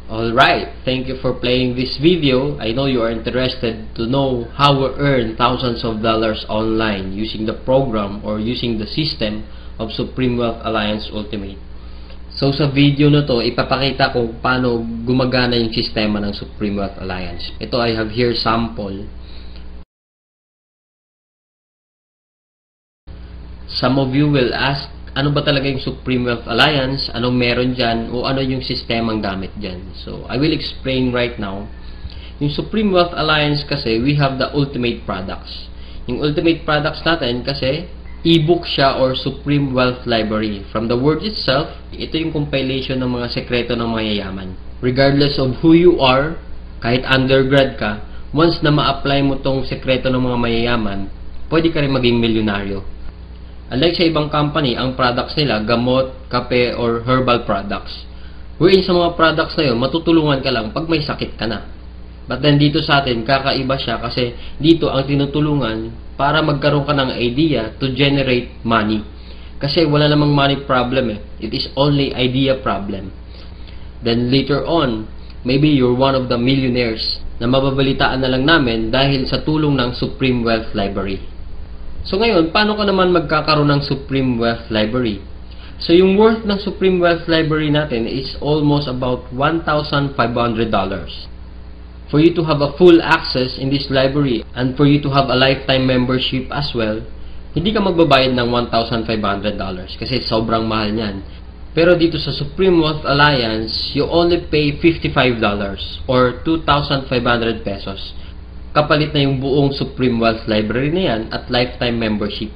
Alright, thank you for playing this video. I know you are interested to know how we earn thousands of dollars online using the program or using the system of Supreme Wealth Alliance Ultimate. So sa video na to, ipapakita ko paano gumagana yung sistema ng Supreme Wealth Alliance. Ito, I have here sample. Some of you will ask, ano ba talaga yung Supreme Wealth Alliance? Anong meron dyan? O ano yung sistemang gamit dyan? So, I will explain right now. Yung Supreme Wealth Alliance kasi, we have the ultimate products. Yung ultimate products natin kasi, e-book siya or Supreme Wealth Library. From the word itself, ito yung compilation ng mga sekreto ng mayayaman. Regardless of who you are, kahit undergrad ka, once na ma-apply mo tong sekreto ng mga mayayaman, pwede ka rin maging milyonaryo. Unlike sa ibang company, ang products nila, gamot, kape, or herbal products. Wherein sa mga products na yun, matutulungan ka lang pag may sakit ka na. But then dito sa atin, kakaiba siya kasi dito ang tinutulungan para magkaroon ka ng idea to generate money. Kasi wala namang money problem eh. It is only idea problem. Then later on, maybe you're one of the millionaires na mababalitaan na lang namin dahil sa tulong ng Supreme Wealth Library. So ngayon, paano ka naman magkakaroon ng Supreme Wealth Library? So yung worth ng Supreme Wealth Library natin is almost about $1,500. For you to have a full access in this library and for you to have a lifetime membership as well, hindi ka magbabayad ng $1,500 kasi sobrang mahal niyan. Pero dito sa Supreme Wealth Alliance, you only pay $55 or 2,500 pesos. Kapalit na yung buong Supreme Wealth Library na yan at lifetime membership.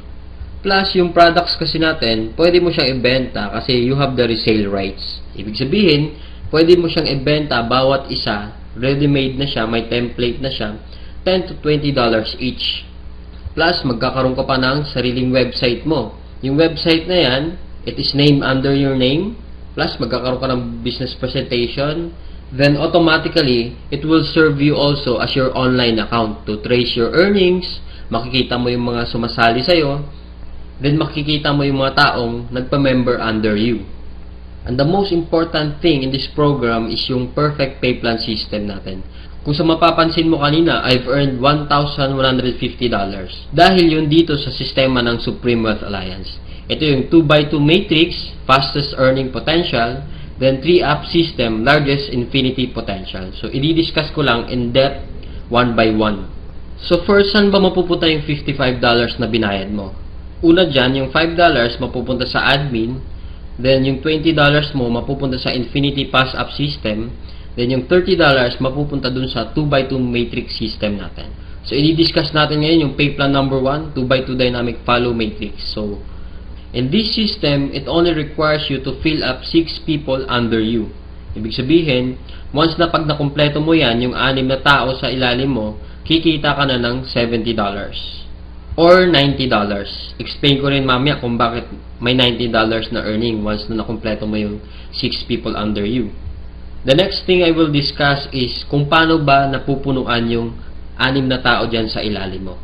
Plus, yung products kasi natin, pwede mo siyang ibenta kasi you have the resale rights. Ibig sabihin, pwede mo siyang ibenta bawat isa, ready-made na siya, may template na siya, $10 to $20 each. Plus, magkakaroon ka pa ng sariling website mo. Yung website na yan, it is named under your name. Plus, magkakaroon ka ng business presentation. Then automatically, it will serve you also as your online account to trace your earnings, makikita mo yung mga sumasali sa'yo, then makikita mo yung mga taong nagpa-member under you. And the most important thing in this program is yung perfect pay plan system natin. Kung sa mapapansin mo kanina, I've earned $1,150 dahil yun dito sa sistema ng Supreme Wealth Alliance. Ito yung 2x2 matrix, fastest earning potential, then 3-up system, largest infinity potential. So, i-discuss ko lang in depth, one by one. So, first, saan ba mapupunta yung $55 na binayad mo? Una dyan, yung $5 mapupunta sa admin, then yung $20 mo mapupunta sa infinity pass-up system, then yung $30 mapupunta dun sa 2x2 matrix system natin. So, i-discuss natin ngayon yung pay plan number 1, 2x2 dynamic follow matrix. So, in this system, it only requires you to fill up 6 people under you. Ibig sabihin, once na pag nakumpleto mo yan, yung 6 na tao sa ilalim mo, kikita ka na ng $70 or $90. Explain ko rin mamaya kung bakit may $90 na earning once na nakumpleto mo yung 6 people under you. The next thing I will discuss is kung paano ba napupunuan yung 6 na tao dyan sa ilalim mo.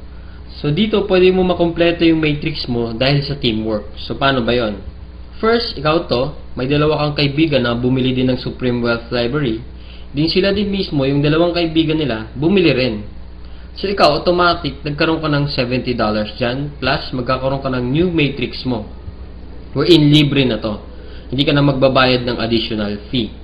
So, dito, pwede mo makompleto yung matrix mo dahil sa teamwork. So, paano ba yon? First, ikaw to, may dalawa kang kaibigan na bumili din ng Supreme Wealth Library. Din sila din mismo, yung dalawang kaibigan nila, bumili rin. So, ikaw, automatic, nagkaroon ka ng $70 dyan, plus magkakaroon ka ng new matrix mo. Wherein, libre na to. Hindi ka na magbabayad ng additional fee.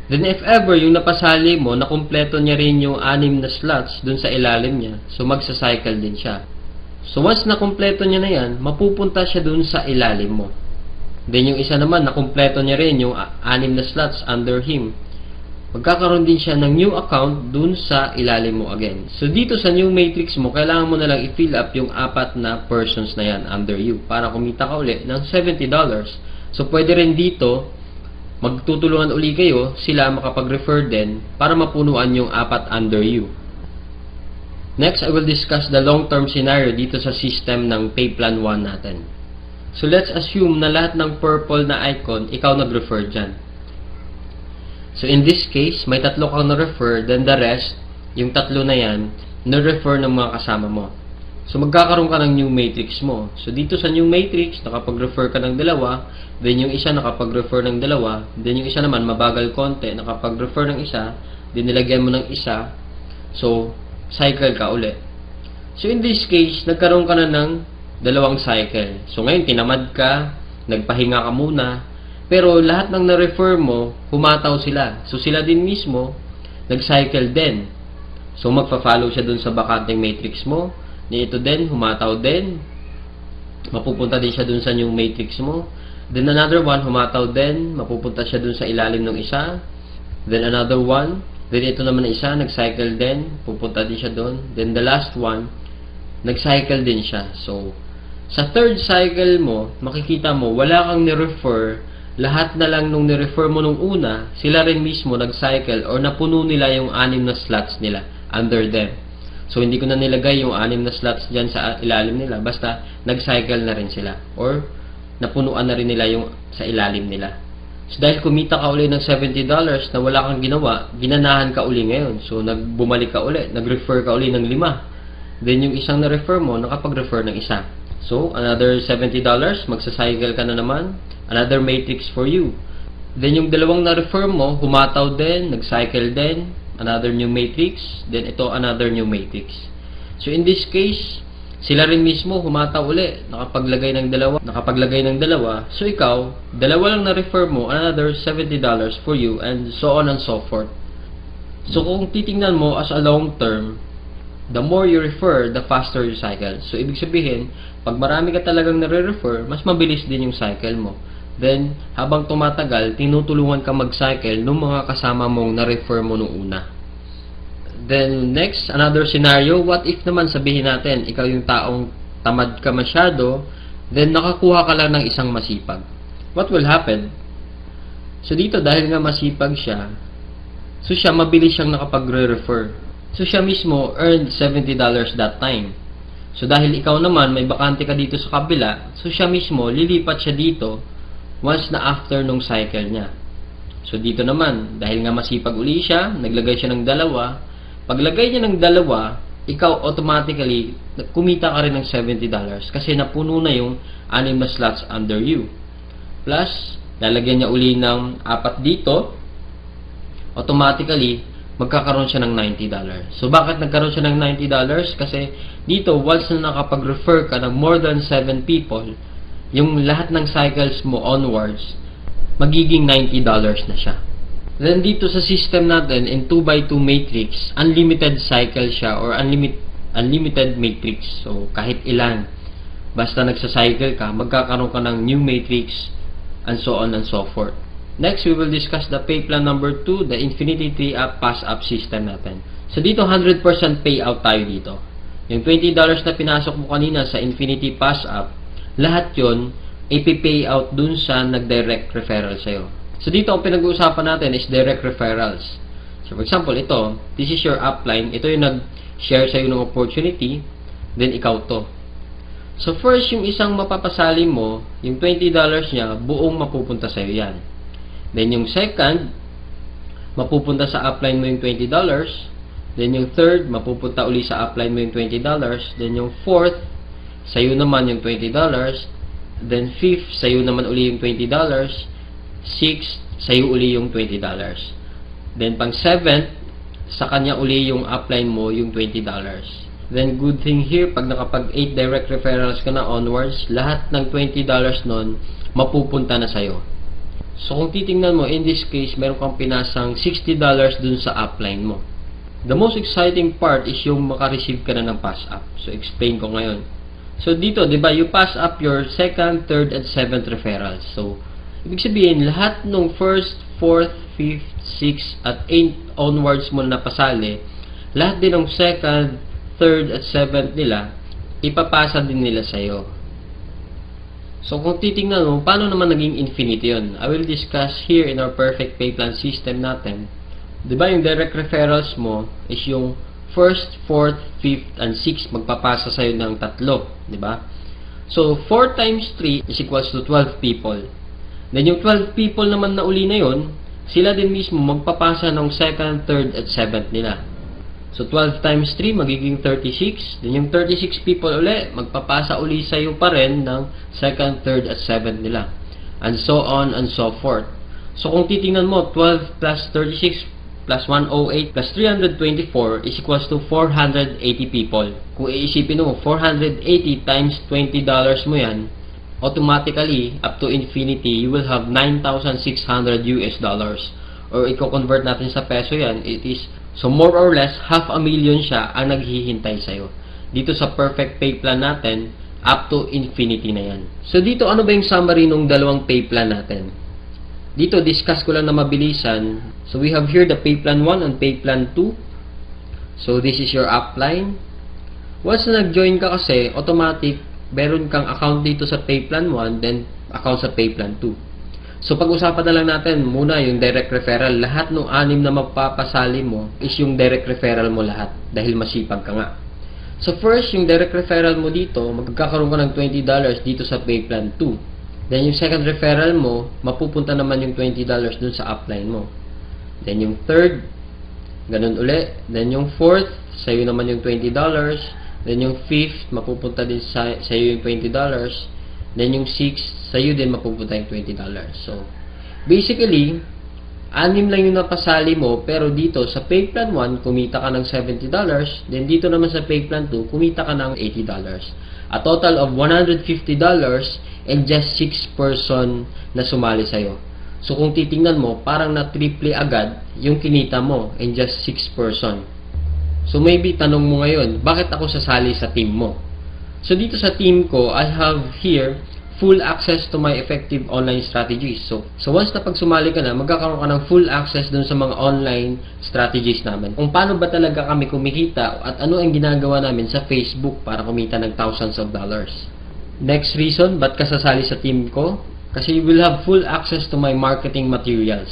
Then if ever yung napasali mo, nakumpleto niya rin yung 6 na slots dun sa ilalim niya, so magsa-cycle din siya. So once nakumpleto niya na yan, mapupunta siya dun sa ilalim mo. Then yung isa naman, nakumpleto niya rin yung 6 na slots under him. Magkakaroon din siya ng new account dun sa ilalim mo again. So dito sa new matrix mo, kailangan mo na lang i-fill up yung 4 na persons na yan under you para kumita ka ulit ng $70. So pwede rin dito, magtutulungan uli kayo, sila makapag-refer din para mapunuan yung 4 under you. Next, I will discuss the long-term scenario dito sa system ng pay plan 1 natin. So, let's assume na lahat ng purple na icon, ikaw nag-refer dyan. So, in this case, may 3 kang na-refer, then the rest, yung 3 na yan, na-refer ng mga kasama mo. So, magkakaroon ka ng new matrix mo. So, dito sa new matrix, nakapag-refer ka ng dalawa, then yung isa nakapag-refer ng dalawa, then yung isa naman, mabagal konti, nakapag-refer ng isa, then nilagyan mo ng isa, so, cycle ka ulit. So, in this case, nagkaroon ka na ng dalawang cycle. So, ngayon, tinamad ka, nagpahinga ka muna, pero lahat ng na-refer mo, humataw sila. So, sila din mismo, nag-cycle din. So, magpa-follow siya dun sa bakanteng matrix mo, ito din, humataw din. Mapupunta din siya dun sa new matrix mo. Then another one, humataw din. Mapupunta siya dun sa ilalim ng isa. Then another one. Then ito naman na isa, nag-cycle din. Pupunta din siya dun. Then the last one, nag-cycle din siya. So, sa third cycle mo, makikita mo, wala kang ni-refer. Lahat na lang nung ni-refer mo nung una, sila rin mismo nag-cycle or napuno nila yung 6 na slots nila under them. So, hindi ko na nilagay yung 6 na slots dyan sa ilalim nila. Basta, nag-cycle na rin sila. Or, napunuan na rin nila yung sa ilalim nila. So, dahil kumita ka uli ng $70 na wala kang ginawa, ginanahan ka uli ngayon. So, bumalik ka uli. Nag-refer ka uli ng 5. Then, yung isang na-refer mo, nakapag-refer ng isa. So, another $70, magsa-cycle ka na naman. Another matrix for you. Then, yung dalawang na-refer mo, humataw din, nag-cycle din. Another new matrix, then ito another new matrix. So in this case, sila rin mismo humataw uli, nakapaglagay ng dalawa. So ikaw, dalawa lang na-refer mo, another $70 for you, and so on and so forth. So kung titingnan mo as a long term, the more you refer, the faster your cycle. So ibig sabihin, pag marami ka talagang nare-refer, mas mabilis din yung cycle mo. Then, habang tumatagal, tinutulungan ka mag-cycle ng mga kasama mong na-refer mo nung una. Then, next, another scenario, what if naman sabihin natin, ikaw yung taong tamad ka masyado, then nakakuha ka lang ng isang masipag. What will happen? So, dito, dahil nga masipag siya, so siya, mabilis siyang nakapag-refer. So, siya mismo earned $70 that time. So, dahil ikaw naman, may bakante ka dito sa kabila, so siya mismo, lilipat siya dito, once na after nung cycle niya. So, dito naman, dahil nga masipag uli siya, naglagay siya ng dalawa. Paglagay niya ng dalawa, ikaw automatically, kumita ka rin ng $70 kasi napuno na yung 6 na slots under you. Plus, lalagyan niya uli ng 4 dito, automatically, magkakaroon siya ng $90. So, bakit nagkaroon siya ng $90? Kasi dito, once na nakapag-refer ka ng more than 7 people, yung lahat ng cycles mo onwards, magiging $90 na siya. Then dito sa system natin, in 2x2 matrix, unlimited cycle siya or unlimited matrix. So, kahit ilan, basta nagsa-cycle ka, magkakaroon ka ng new matrix, and so on and so forth. Next, we will discuss the pay plan number 2, the Infinity 3-up pass-up system natin. So, dito 100% payout tayo dito. Yung $20 na pinasok mo kanina sa Infinity pass-up, lahat yon ipipay out dun sa nag-direct referral sa'yo. So, dito ang pinag-uusapan natin is direct referrals. So, for example, ito, this is your upline. Ito yung nag-share sa'yo ng opportunity, then ikaw to. So, first, yung isang mapapasali mo, yung $20 niya, buong mapupunta sa'yo yan. Then, yung second, mapupunta sa upline mo yung $20. Then, yung third, mapupunta uli sa upline mo yung $20. Then, yung fourth, sa'yo naman yung $20. Then, fifth, sa'yo naman uli yung $20. Sixth, sa'yo uli yung $20. Then, pang seventh, sa kanya uli yung upline mo yung $20. Then, good thing here, pag nakapag 8 direct referrals ka na onwards, lahat ng $20 nun, mapupunta na sa'yo. So, kung titingnan mo, in this case, meron kang pinasang $60 dun sa upline mo. The most exciting part is yung makareceive ka na ng pass-up. So, explain ko ngayon. So, dito, di ba, you pass up your second, third, and seventh referrals. So, ibig sabihin, lahat ng first, fourth, fifth, sixth, at 8 onwards mo na pasali, lahat din ng second, third, at seventh nila, ipapasa din nila sa'yo. So, kung titingnan mo, paano naman naging infinite yun? I will discuss here in our perfect pay plan system natin. Diba yung direct referrals mo is yung first, fourth, fifth, and sixth magpapasa sa'yo ng 3. Diba? So, 4 times 3 is equals to 12 people. Then, yung 12 people naman na uli na yun, sila din mismo magpapasa ng second, third, at seventh nila. So, 12 times 3, magiging 36. Then, yung 36 people uli, magpapasa uli sa'yo pa rin ng 2nd, 3rd, at 7th nila. And so on and so forth. So, kung titingnan mo, 12 plus 36 plus 108 plus 324 is equals to 480 people. Kung iisipin mo, 480 times $20 mo yan, automatically, up to infinity, you will have 9,600 US dollars. Or, i-convert natin sa peso yan, it is, so more or less, 500,000 siya ang naghihintay sa'yo. Dito sa perfect pay plan natin, up to infinity na yan. So, dito, ano ba yung summary ng dalawang pay plan natin? Dito, discuss ko lang na mabilisan. So, we have here the pay plan 1 and pay plan 2. So, this is your upline. Once na nag-join ka kasi, automatic, meron kang account dito sa pay plan 1, then account sa pay plan 2. So, pag-usapan na lang natin muna yung direct referral. Lahat ng 6 na magpapasali mo is yung direct referral mo lahat dahil masipag ka nga. So, first, yung direct referral mo dito, magkakaroon ka ng $20 dito sa pay plan 2. Then, yung second referral mo, mapupunta naman yung $20 dun sa upline mo. Then, yung third, ganun uli. Then, yung fourth, sa'yo naman yung $20. Then, yung fifth, mapupunta din sa'yo yung $20. Then, yung sixth, sa'yo din mapupunta yung $20. So, basically, 6 lang yung napasali mo, pero dito sa pay plan 1, kumita ka ng $70. Then, dito naman sa pay plan 2, kumita ka ng $80. A total of $150 and just 6 person na sumali sa'yo. So, kung titingnan mo, parang na-triple agad yung kinita mo and just 6 person. So, maybe tanong mo ngayon, bakit ako sasali sa team mo? So, dito sa team ko, I have here full access to my effective online strategies. So once na pag sumali ka na, magkakaroon ka ng full access dun sa mga online strategies namin. Kung paano ba talaga kami kumikita at ano ang ginagawa namin sa Facebook para kumita ng thousands of dollars. Next reason, ba't ka sasali sa team ko? Kasi you will have full access to my marketing materials.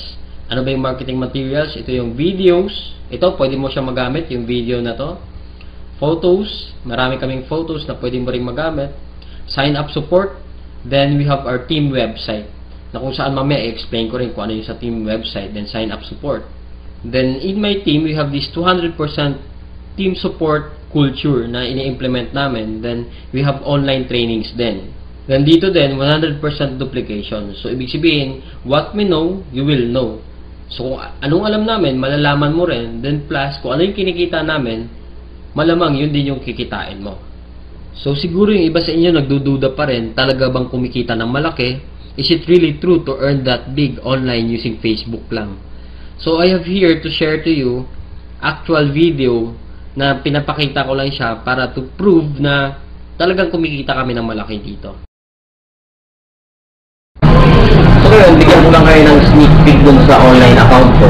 Ano ba yung marketing materials? Ito yung videos. Ito, pwede mo siya magamit, yung video na to. Photos. Marami kaming photos na pwede mo rin magamit. Sign up support. Then, we have our team website na kung saan mamaya i-explain ko rin kung ano yung sa team website. Then, sign up support. Then, in my team, we have this 200% team support culture na ini-implement namin. Then, we have online trainings din. Then, dito din, 100% duplication. So, ibig sabihin, what we know, you will know. So, kung anong alam namin, malalaman mo rin. Then, plus, kung ano yung kinikita namin, malamang yun din yung kikitain mo. So, siguro yung iba sa inyo nagdududa pa rin, talaga bang kumikita ng malaki? Is it really true to earn that big online using Facebook lang? So, I have here to share to you actual video na pinapakita ko lang siya para to prove na talagang kumikita kami ng malaki dito. So, ngayon, bigyan ko lang kayo ng sneak peek dun sa online account ko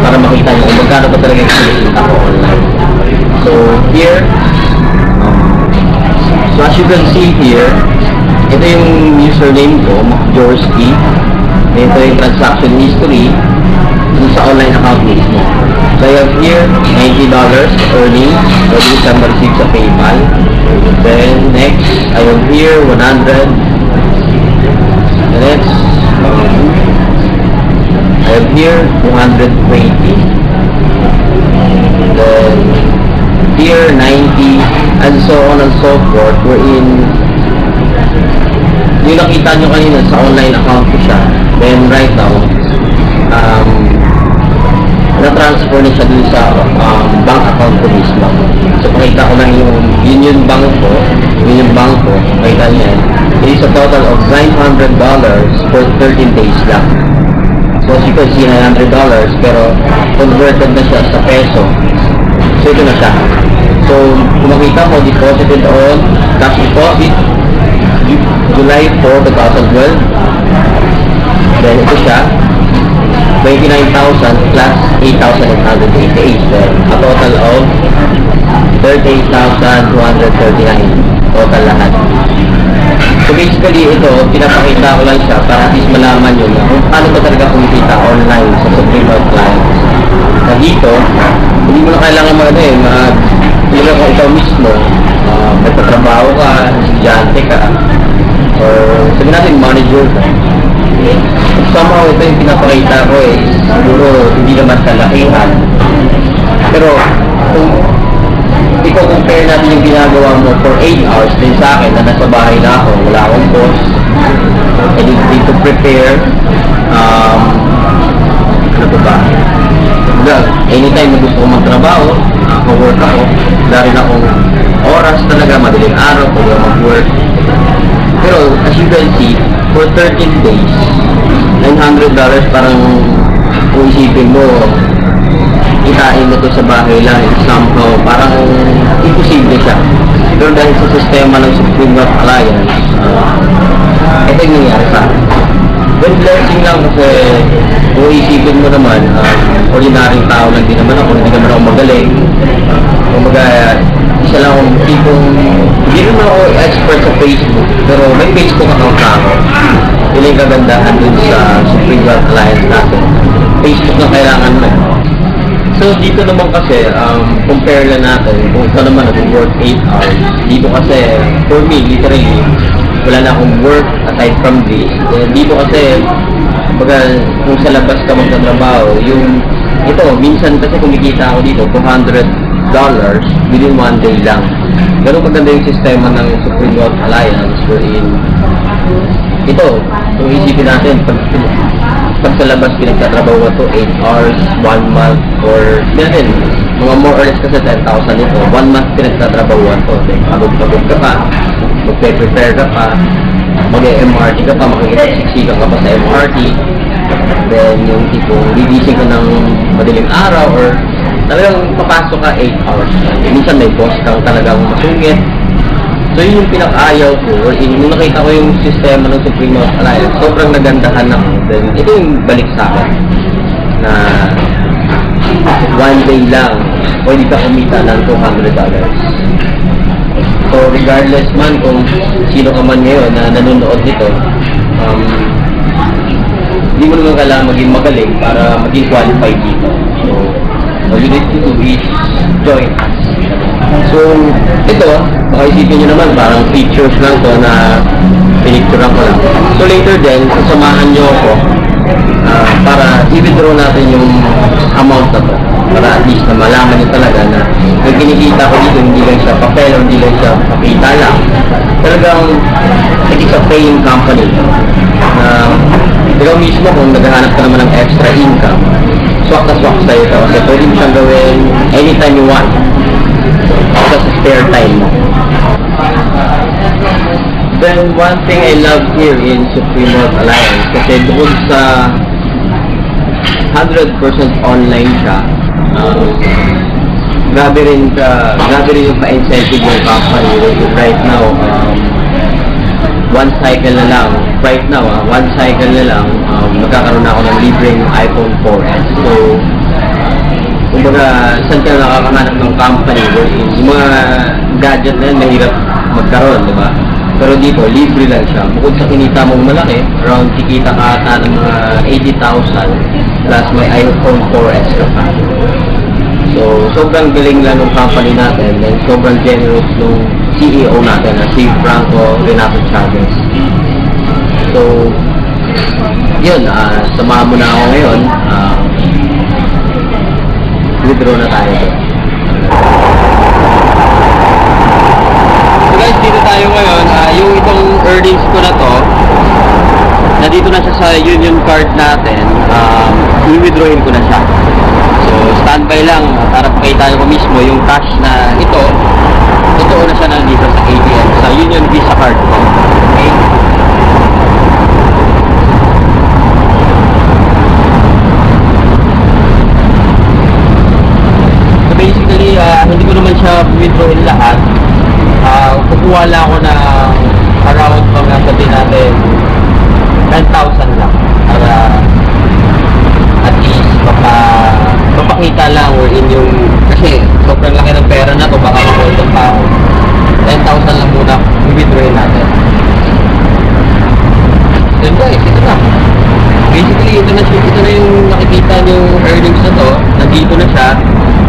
para makita nyo kung magkano pa talaga yung kumikita ko online. So, here, so as you can see here, ito yung username ko, Jorski. Ito yung transaction history dun sa online account mismo. So I have here $90 earnings for December 6 sa PayPal. Then next, I have here 100. The next, I have here 220. Then here 90, and so on and so forth. We're in yung nakita nyo kanina sa online account ko siya. Then right now na-transfer na siya dun sa bank account ko mismo. So pakita ko lang yung bank ko, yung bank ko, pakita niya. It is a total of $900 for 13 days lang. So as you can see, $900 pero converted na siya sa peso. So ito na siya. So kung makita mo, deposited on cash deposit July 4, 2012. Then ito siya, 29,000 plus 8,888. Then a total of 38,239 total lahat. So basically ito, pinapakita ko lang siya para at least malaman nyo na kung paano ba talaga kumikita online sa Supreme Clients. Na dito, hindi mo na kailangan hindi mo kung ikaw mismo, nagtatrabaho ka, estudyante ka, or sabi natin manager ka. Somehow ito yung pinapakita ko siguro hindi naman kalakihan. Pero kung compare natin yung ginagawa mo for 8 hours din sa akin na nasa bahay na ako, wala akong boss, I need to prepare, ano ba? Anytime na gusto ko magtrabaho, work ako, wala rin akong oras talaga, madaling araw, pag mag-work. Pero as you can see, for 13 days, $900 parang kung isipin mo, itain mo to sa bahay lang, somehow, parang imposible siya. Pero dahil sa sistema ng Supreme Wealth Alliance, ito yung nangyari sa akin. Well, blessing lang kasi kung isipin mo naman, ordinaryong tao lang din naman ako, hindi naman ako magaling. Kumbaga, isa lang akong tipong, hindi naman ako expert sa Facebook, pero may Facebook account na ako. Yun yung kagandahan dun sa Supreme Wealth Alliance natin. Facebook na kailangan mo. So, dito naman kasi, compare lang natin kung ikaw naman nag-work 8 hours. Dito kasi, for me, literally, wala na akong work aside from this. Dito kasi, baga, kung sa labas ka magtatrabaho, yung, ito, minsan kasi kumikita ako dito, $200 within 1 day lang. Ganun maganda yung sistema ng Supreme Wealth Alliance wherein, ito, kung isipin natin, pag sa labas pinagtatrabaho ko to 8 hours, 1 month, or natin, mga more or less kasi 10,000 ito, 1 month pinagtatrabaho to. Pagod-pagod ka pa, magpe-prepare ka pa, mag-MRT ka pa, makikipagsiksikan ka pa sa MRT, then yung tipong gigising ka ng madaling araw, or talagang papasok ka 8 hours. Minsan may boss kang talagang masungit. So yun yung pinaka-ayaw ko. Nung nakita ko yung sistema ng Supreme Wealth Alliance, sobrang nagandahan ako. Then ito yung balik sa akin na 1 day lang pwede ka kumita ng $200. So regardless man kung sino ka man ngayon na nanonood nito, hindi mo naman kailangan maging magaling para maging qualified dito. So all you need to do is join us. So, ito, baka isipin nyo naman, parang features lang to na pinicturean ko lang. So, later din, sasamahan nyo ako para i-withdraw natin yung amount na to. Para at least na malaman nyo talaga na yung kinikita ko dito, hindi lang siya papel o hindi lang siya pakita lang. Talagang, it is a paying company. Ikaw mismo kung naghahanap ka naman ng extra income, swak na swak sa'yo ito kasi pwede mo siyang gawin anytime you want. Sa spare time mo. Then one thing I love here in Supreme Wealth Alliance kasi bukod sa 100% online siya, grabe rin yung pa-incentive ng company right now. One cycle na lang, magkakaroon na ako ng libreng iPhone 4S. So, kumbaga, saan ka nakakahanap ng company yung mga gadget na yan, mahirap magkaroon, di ba? Pero dito, libre lang siya. Bukod sa kinita mong malaki, around kikita ka ata ng mga 80,000 plus may iPhone 4S ka pa. So, sobrang galing lang ng company natin and sobrang generous ng CEO natin na si Franco Renato Chavez. So, yun, samahan mo na ako ngayon. Withdraw na tayo. So guys, dito tayo ngayon. Yung itong earnings ko na to, nandito na siya sa union card natin. I-withdrawin ko na siya. So standby lang para pakita ko mismo yung cash na ito. Totoo na siya nandito sa ATM, sa Union Visa card ko. Okay? Basically, hindi ko naman siya withdrawin lahat. Kukuha lang ako na around mga sabi natin 10,000 lang para at least mapakita lang or in yung kasi sobrang laki ng pera na to, baka ma-hold pa ako. 10,000 lang muna i-withdrawin natin. Then guys, ito na. Basically, ito na yung nakikita yung earnings na to. Nandito na siya.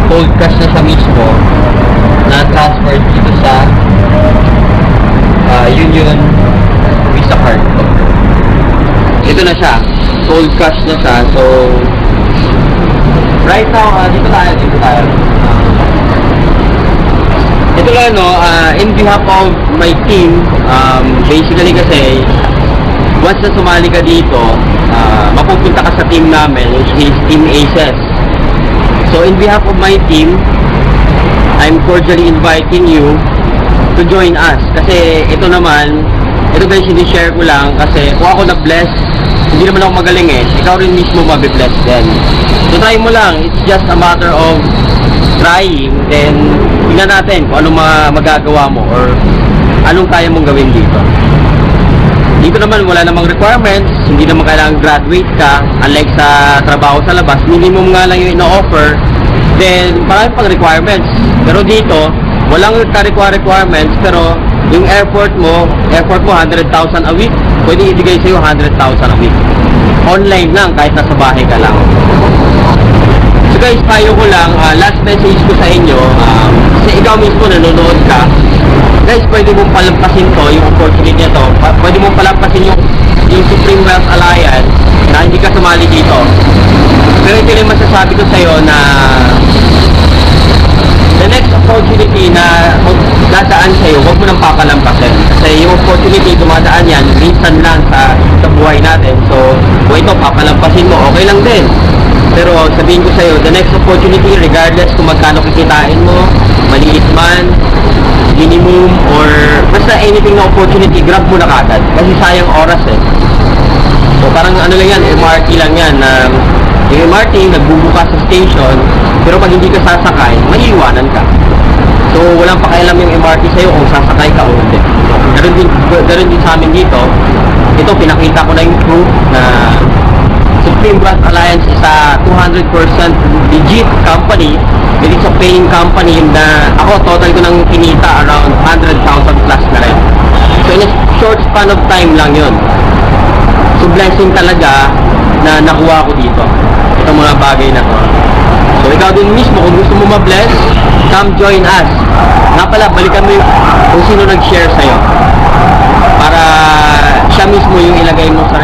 Cold cash na siya mismo na transfer dito sa Union Visa card ko. Ito na siya. Cold cash na siya. So, right now, dito tayo. Ito ko lang, in behalf of my team, basically kasi, once na sumali ka dito, mapupunta ka sa team namin, which is Team ACES. So, in behalf of my team, I'm cordially inviting you to join us. Kasi ito guys, hindi-share ko lang kasi kung ako na-bless, hindi naman ako magaling ikaw rin mismo mabibless din. So, try mo lang. It's just a matter of trying, then tingnan natin kung anong magagawa mo or anong kaya mong gawin dito. Dito naman wala namang requirements, hindi naman kailangan graduate ka, unlike sa trabaho sa labas, minimum nga lang yung ino-offer, then marami pang requirements. Pero dito, walang requirements, pero yung effort mo 100,000 a week, pwede ibigay sa'yo 100,000 a week. Online lang, kahit nasa bahay ka lang. So guys, payo ko lang, last message ko sa inyo, kasi ikaw mismo nanonood ka, guys, pwede mong palampasin to, yung opportunity nito, pwede mong palampasin yung Supreme Wealth Alliance na hindi ka sumali dito. Pero ito yung masasabi ko sa'yo na the next opportunity na dadaan sa'yo, huwag mo nang papalampasin. Kasi yung opportunity, dumadaan yan, minsan lang sa buhay natin. So, kung ito, papalampasin mo, okay lang din. Pero sabihin ko sa'yo, the next opportunity, regardless kung magkano kikitain mo, maliit man, minimum, or basta anything na opportunity, grab mo na kagad. Kasi sayang oras So, parang ano lang yan, MRT lang yan. Yung MRT, nagbubuka sa station, pero pag hindi ka sasakay, maiiwanan ka. So, walang pakialam yung MRT sa'yo kung sasakay ka o hindi. Ganon din sa amin dito. Ito, pinakita ko na yung proof na Supreme Wealth Alliance is a 200% legit company. It is a paying company na ako, total ko nang kinita around 100,000 plus na rin. So, in a short span of time lang yun. So, blessing talaga na nakuha ko dito. Itong mga bagay na to. So, ikaw din mismo, kung gusto mo ma-bless, come join us. Nga pala, balikan mo kung sino nag-share sa'yo. Para siya mismo yung ilagay mo sa